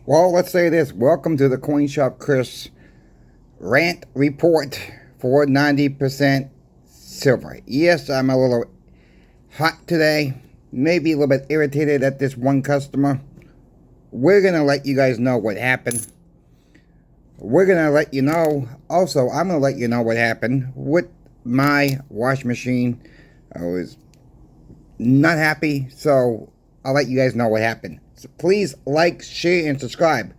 Well, let's say this. Welcome to the Coin Shop Chris rant report for 90% silver. Yes, I'm a little hot today. Maybe a little bit irritated at this one customer. We're going to let you guys know what happened. We're going to let you know. Also, I'm going to let you know what happened with my washing machine. I was not happy, so I'll let you guys know what happened. So please like, share, and subscribe.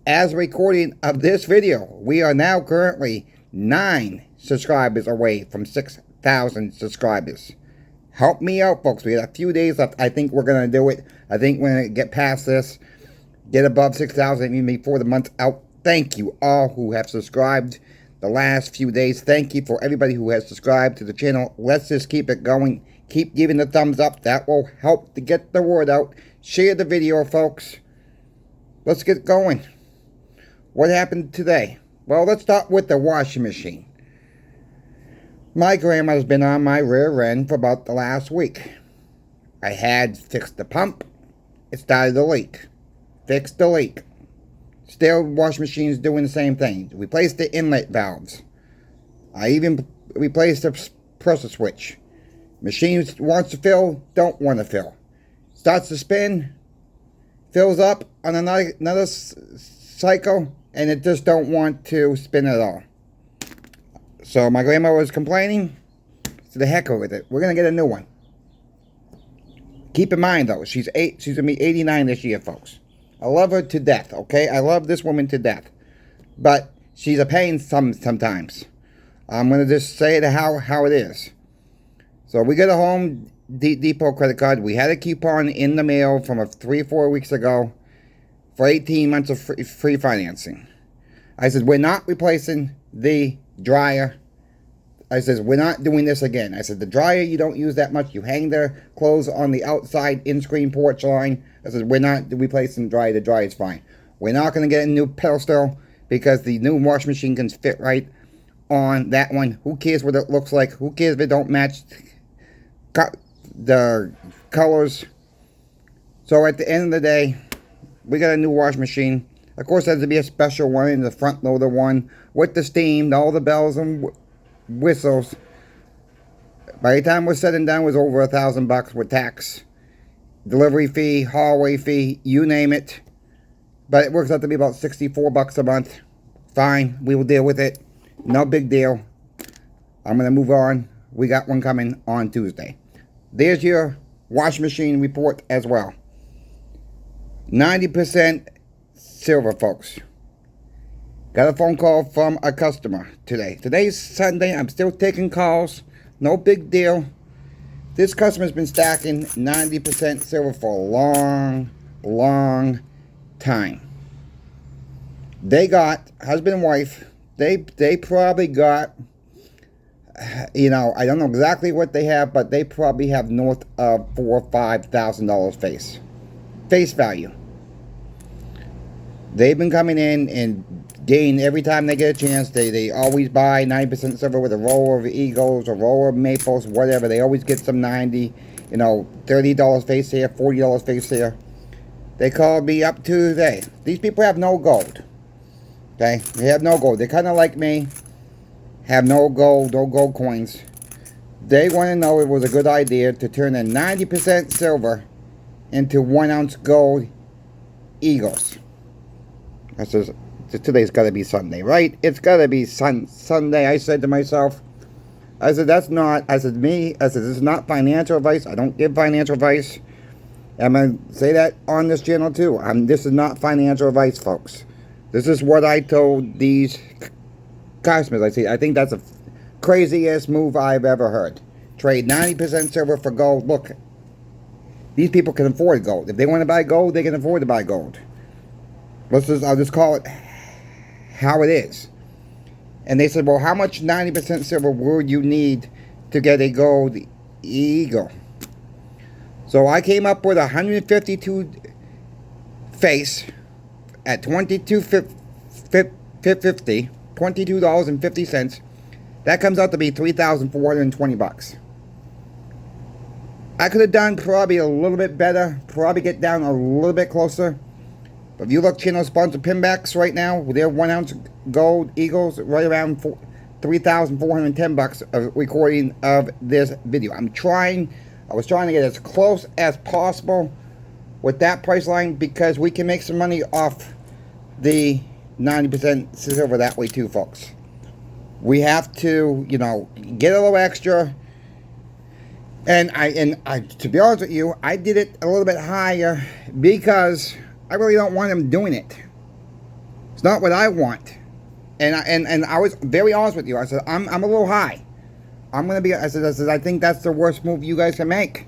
As a recording of this video, we are now currently 9 subscribers away from 6,000 subscribers. Help me out, folks. We got a few days left. I think we're going to do it. I think we're going to get past this, get above 6,000 even before the month's out. Thank you all who have subscribed the last few days. Thank you for everybody who has subscribed to the channel. Let's just keep it going. Keep giving the thumbs up. That will help to get the word out. Share the video, folks. Let's get going. What happened today? Well, let's start with the washing machine. My grandma's been on my rear end for about the last week. I had fixed the pump. It started to leak. Fixed the leak. Still, washing machine's doing the same thing. Replaced the inlet valves. I even replaced the pressure switch. Machine wants to fill, don't want to fill. Starts to spin, fills up on another cycle, and it just don't want to spin at all. So my grandma was complaining. To the heck with it. We're gonna get a new one. Keep in mind though, she's gonna be 89 this year, folks. I love her to death, okay? I love this woman to death. But she's a pain sometimes. I'm gonna just say it how it is. So we got a Home Depot credit card. We had a coupon in the mail from 3 or 4 weeks ago for 18 months of free financing. I said, we're not replacing the dryer. I said, we're not doing this again. I said, the dryer, you don't use that much. You hang their clothes on the outside in-screen porch line. I said, we're not replacing the dryer. The dryer is fine. We're not going to get a new pedestal because the new washing machine can fit right on that one. Who cares what it looks like? Who cares if it don't match the colors? So at the end of the day, we got a new washing machine. Of course, there has to be a special one in the front loader one with the steam, all the bells and whistles. By the time we're said and done, it was over $1,000 with tax, delivery fee, hallway fee, you name it. But it works out to be about $64 a month. Fine, we will deal with it. No big deal. I'm going to move on. We got one coming on Tuesday. There's your washing machine report as well. 90% silver, folks. Got a phone call from a customer today. Today's Sunday. I'm still taking calls. No big deal. This customer's been stacking 90% silver for a long time. They got, husband and wife, they probably got, I don't know exactly what they have, but they probably have north of $4,000 or $5,000 face value. They've been coming in and gain every time they get a chance. They always buy 90% silver with a roll of Eagles, a roll of Maples, whatever. They always get some 90, $30 face here, $40 face here. They called me up Tuesday. These people have no gold. Okay? They have no gold. They're kind of like me. Have no gold coins. They want to know if it was a good idea to turn a 90% silver into 1 ounce gold Eagles. I says, today's got to be Sunday, right? It's got to be Sunday. I said to myself, I said, this is not financial advice. I don't give financial advice. I'm going to say that on this channel too. This is not financial advice, folks. This is what I told these customers. I think that's the craziest move I've ever heard. Trade 90% silver for gold. Look, these people can afford gold. If they want to buy gold, they can afford to buy gold. I'll just call it how it is. And they said, well, how much 90% silver would you need to get a gold Eagle? So I came up with 152 face at $22.50. That comes out to be $3,420. I could have done probably a little bit better, probably get down a little bit closer. If you look channel sponsored pinbacks right now, they're 1 ounce gold Eagles right around $3,410 of recording of this video. I was trying to get as close as possible with that price line because we can make some money off the 90% silver that way too, folks. We have to, you know, get a little extra. And I, to be honest with you, I did it a little bit higher because I really don't want them doing it. It's not what I want. And I was very honest with you. I said, I'm a little high. I said, I think that's the worst move you guys can make.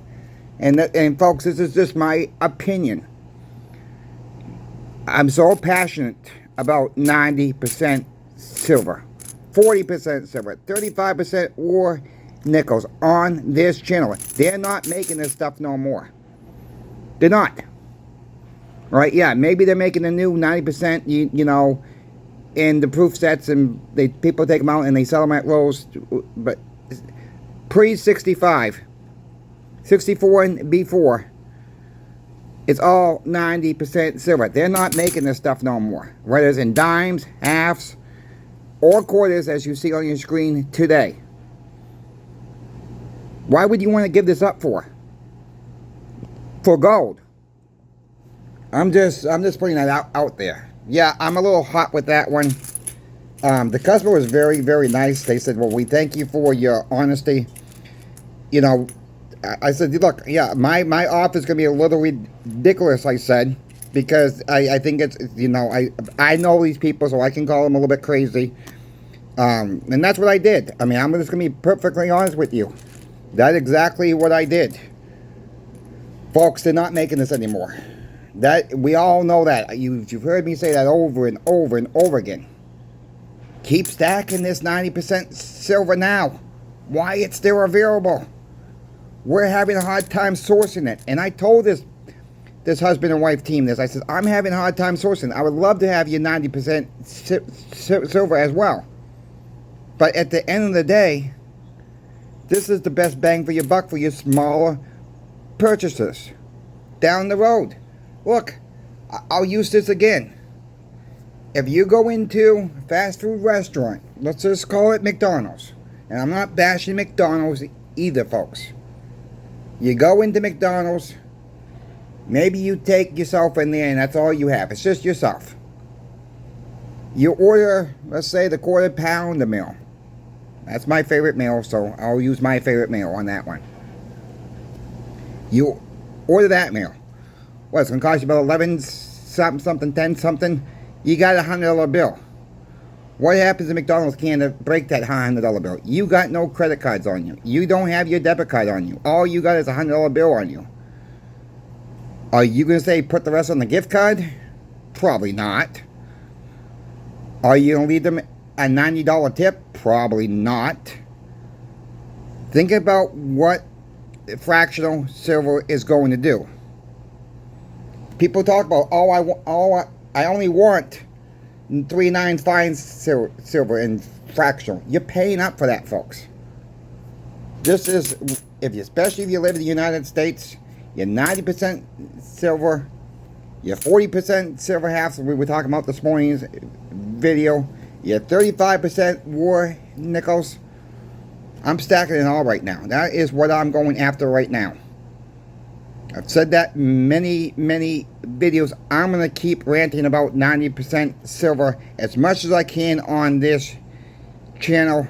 And folks, this is just my opinion. I'm so passionate about 90% silver, 40% silver, 35% or nickels on this channel. They're not making this stuff no more. They're not. Right? Yeah, maybe they're making a new 90%, you know, in the proof sets, and people take them out and they sell them at Lowe's. But pre-65, 64 and before, it's all 90% silver. They're not making this stuff no more. Whether it's in dimes, halves, or quarters, as you see on your screen today. Why would you want to give this up for? For gold. I'm just putting that out there. Yeah, I'm a little hot with that one. The customer was very, very nice. They said, well, we thank you for your honesty. You know, I said, look, yeah, my offer is going to be a little ridiculous, I said, because I think it's, you know, I know these people, so I can call them a little bit crazy. And that's what I did. I mean, I'm just going to be perfectly honest with you. That's exactly what I did. Folks, they're not making this anymore. That, we all know that. You've heard me say that over and over and over again. Keep stacking this 90% silver now. Why it's still available. We're having a hard time sourcing it. And I told this husband and wife team this. I said, I'm having a hard time sourcing. I would love to have you 90% silver as well. But at the end of the day, this is the best bang for your buck for your smaller purchases down the road. Look, I'll use this again. If you go into a fast food restaurant, let's just call it McDonald's. And I'm not bashing McDonald's either, folks. You go into McDonald's, maybe you take yourself in there and that's all you have. It's just yourself. You order, let's say, the quarter pounder meal. That's my favorite meal, so I'll use my favorite meal on that one. You order that meal. What, it's going to cost you about 11 something, 10 something. You got a $100 bill. What happens if McDonald's can't break that $100 bill? You got no credit cards on you. You don't have your debit card on you. All you got is a $100 bill on you. Are you going to say put the rest on the gift card? Probably not. Are you going to leave them a $90 tip? Probably not. Think about what fractional silver is going to do. People talk about, I only want 3/9 fine silver and fractional. You're paying up for that, folks. This is, especially if you live in the United States, you're 90% silver, you're 40% silver halves, we were talking about this morning's video, you're 35% war nickels. I'm stacking it all right now. That is what I'm going after right now. I've said that in many, many videos. I'm going to keep ranting about 90% silver as much as I can on this channel,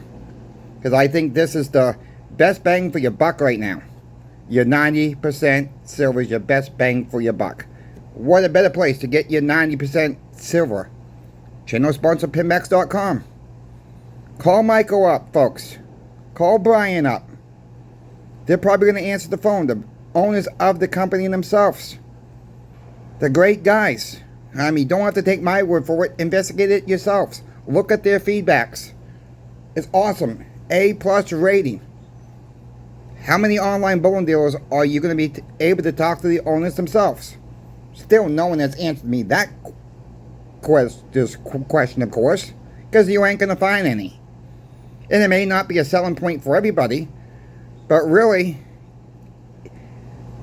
because I think this is the best bang for your buck right now. Your 90% silver is your best bang for your buck. What a better place to get your 90% silver. Channel sponsor Pinbacks.com. Call Michael up, folks. Call Brian up. They're probably going to answer the phone. The owners of the company themselves. They're great guys. I mean, don't have to take my word for it. Investigate it yourselves. Look at their feedbacks. It's awesome. A+ rating. How many online bullion dealers are you going to be able to talk to the owners themselves? Still, no one has answered me that question, of course, because you ain't going to find any. And it may not be a selling point for everybody, but really,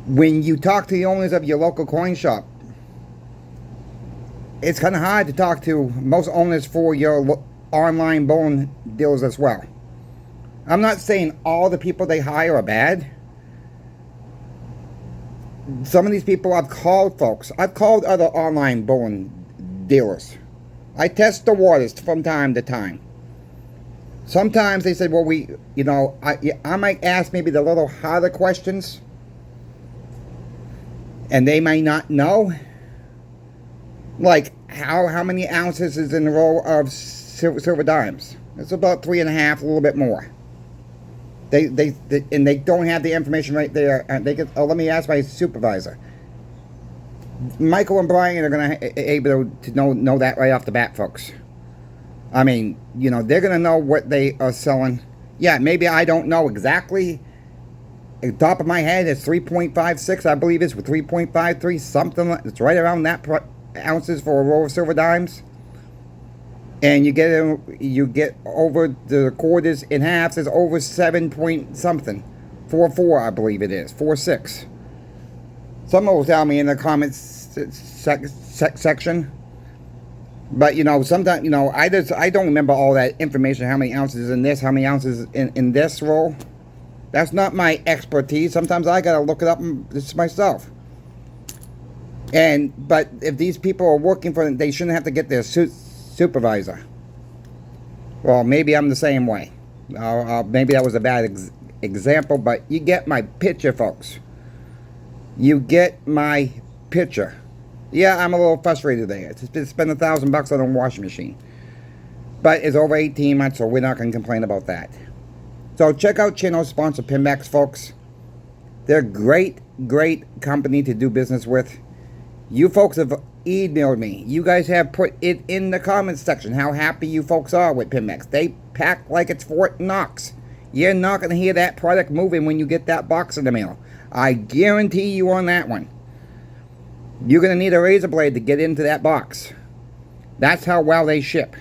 when you talk to the owners of your local coin shop, it's kind of hard to talk to most owners for your online bullion deals as well. I'm not saying all the people they hire are bad. Some of these people I've called, folks. I've called other online bullion dealers. I test the waters from time to time. Sometimes they said, well, I might ask maybe the little harder questions, and they may not know. Like, how many ounces is in a roll of silver dimes? It's about 3.5, a little bit more. They don't have the information right there. And they get, let me ask my supervisor. Michael and Brian are going to able to know that right off the bat, folks. I mean, they're going to know what they are selling. Yeah, maybe I don't know exactly. At the top of my head, it's 3.56, I believe it's with 3.53, something. It's right around that ounces for a roll of silver dimes. And you get over the quarters in halves is over 7 point something, 4.4 I believe it is, 4.6. Someone will tell me in the comments section. But sometimes I don't remember all that information. How many ounces in this? How many ounces in this roll? That's not my expertise. Sometimes I gotta look it up myself. But if these people are working for them, they shouldn't have to get their supervisor. Well, maybe I'm the same way. Maybe that was a bad example, but you get my picture, folks. You get my picture. Yeah, I'm a little frustrated there. To spend $1,000 on a washing machine, but it's over 18 months, so we're not going to complain about that. So check out channel sponsor Pinmax, folks. They're a great company to do business with. You folks have emailed me. You guys have put it in the comments section how happy you folks are with Pinmax. They pack like it's Fort Knox. You're not going to hear that product moving when you get that box in the mail. I guarantee you on that one. You're going to need a razor blade to get into that box. That's how well they ship.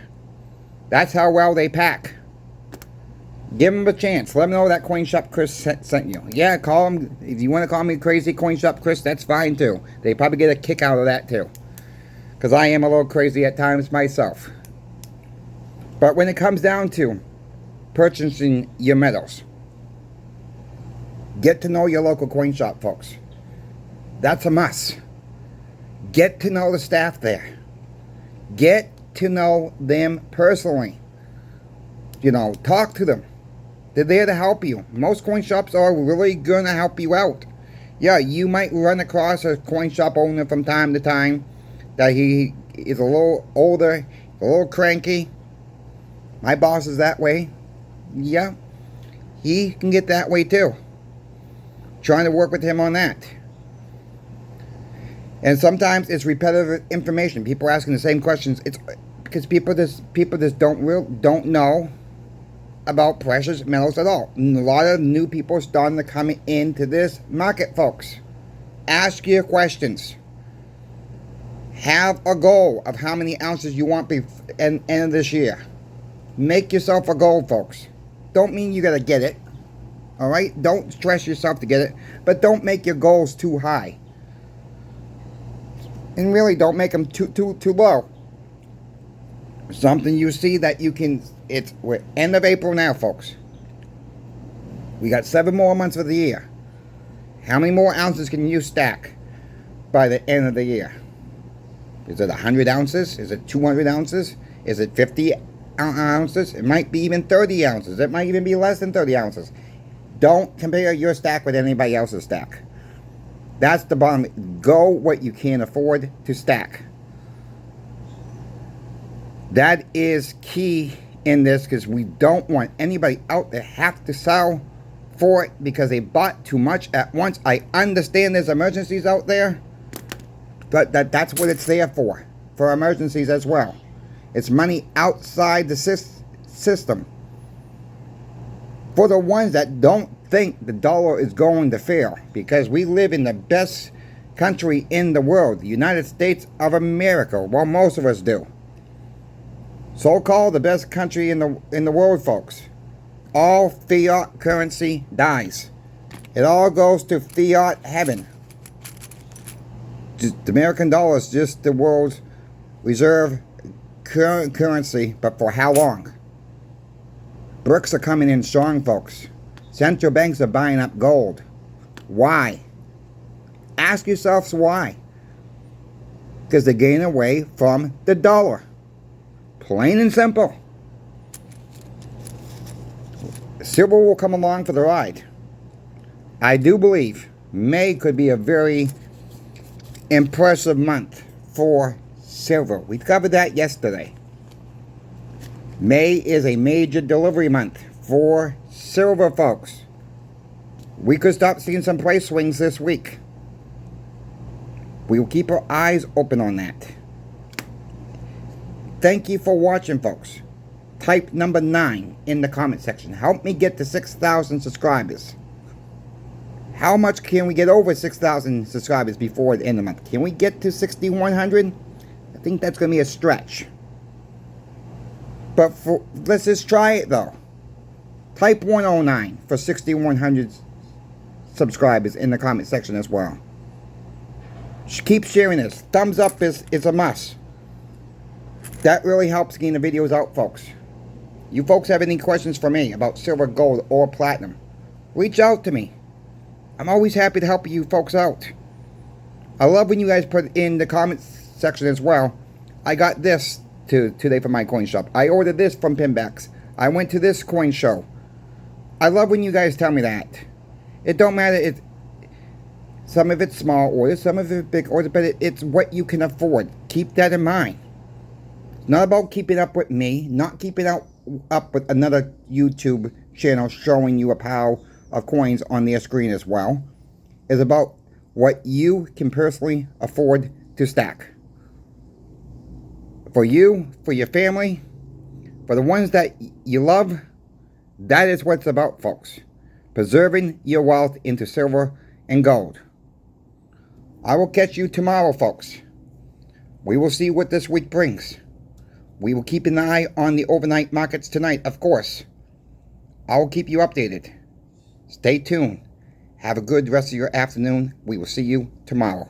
That's how well they pack. Give them a chance. Let them know that Coin Shop Chris sent you. Yeah, call them. If you want to call me crazy Coin Shop Chris, that's fine too. They probably get a kick out of that too. Because I am a little crazy at times myself. But when it comes down to purchasing your metals, get to know your local coin shop, folks. That's a must. Get to know the staff there. Get to know them personally. Talk to them. They're there to help you. Most coin shops are really going to help you out. Yeah, you might run across a coin shop owner from time to time that he is a little older, a little cranky. My boss is that way. Yeah, he can get that way too. Trying to work with him on that. And sometimes it's repetitive information. People asking the same questions. It's because people just don't know about precious metals at all. And a lot of new people are starting to come into this market, folks. Ask your questions. Have a goal of how many ounces you want by end of this year. Make yourself a goal, folks. Don't mean you gotta get it. Alright? Don't stress yourself to get it. But don't make your goals too high. And really don't make them too low. Something you see that you can. We're end of April now, folks. We got 7 more months of the year. How many more ounces can you stack by the end of the year? Is it 100 ounces? Is it 200 ounces? Is it 50 ounces? It might be even 30 ounces. It might even be less than 30 ounces. Don't compare your stack with anybody else's stack. That's the bottom. Go what you can afford to stack. That is key in this, because we don't want anybody out there have to sell for it because they bought too much at once. I understand there's emergencies out there, but that's what it's there for emergencies as well. It's money outside the system. For the ones that don't think the dollar is going to fail, because we live in the best country in the world, the United States of America. Well, most of us do. So-called the best country in the world, folks. All fiat currency dies. It all goes to fiat heaven. The American dollar is just the world's reserve currency, but for how long? BRICS are coming in strong, folks. Central banks are buying up gold. Why? Ask yourselves why. Because they're getting away from the dollar. Plain and simple. Silver will come along for the ride. I do believe May could be a very impressive month for silver. We covered that yesterday. May is a major delivery month for silver, folks. We could start seeing some price swings this week. We will keep our eyes open on that. Thank you for watching, folks. Type number 9 in the comment section. Help me get to 6,000 subscribers. How much can we get over 6,000 subscribers before the end of the month? Can we get to 6,100? I think that's going to be a stretch. But let's just try it, though. Type 109 for 6,100 subscribers in the comment section as well. Keep sharing this. Thumbs up is a must. That really helps getting the videos out, folks. You folks have any questions for me about silver, gold, or platinum? Reach out to me. I'm always happy to help you folks out. I love when you guys put in the comments section as well. I got this today from my coin shop. I ordered this from Pinbacks. I went to this coin show. I love when you guys tell me that. It don't matter if some of it's small orders, some of it's big orders, but it's what you can afford. Keep that in mind. It's not about keeping up with me, not keeping up with another YouTube channel showing you a pile of coins on their screen as well. It's about what you can personally afford to stack. For you, for your family, for the ones that you love, that is what it's about, folks. Preserving your wealth into silver and gold. I will catch you tomorrow, folks. We will see what this week brings. We will keep an eye on the overnight markets tonight, of course. I will keep you updated. Stay tuned. Have a good rest of your afternoon. We will see you tomorrow.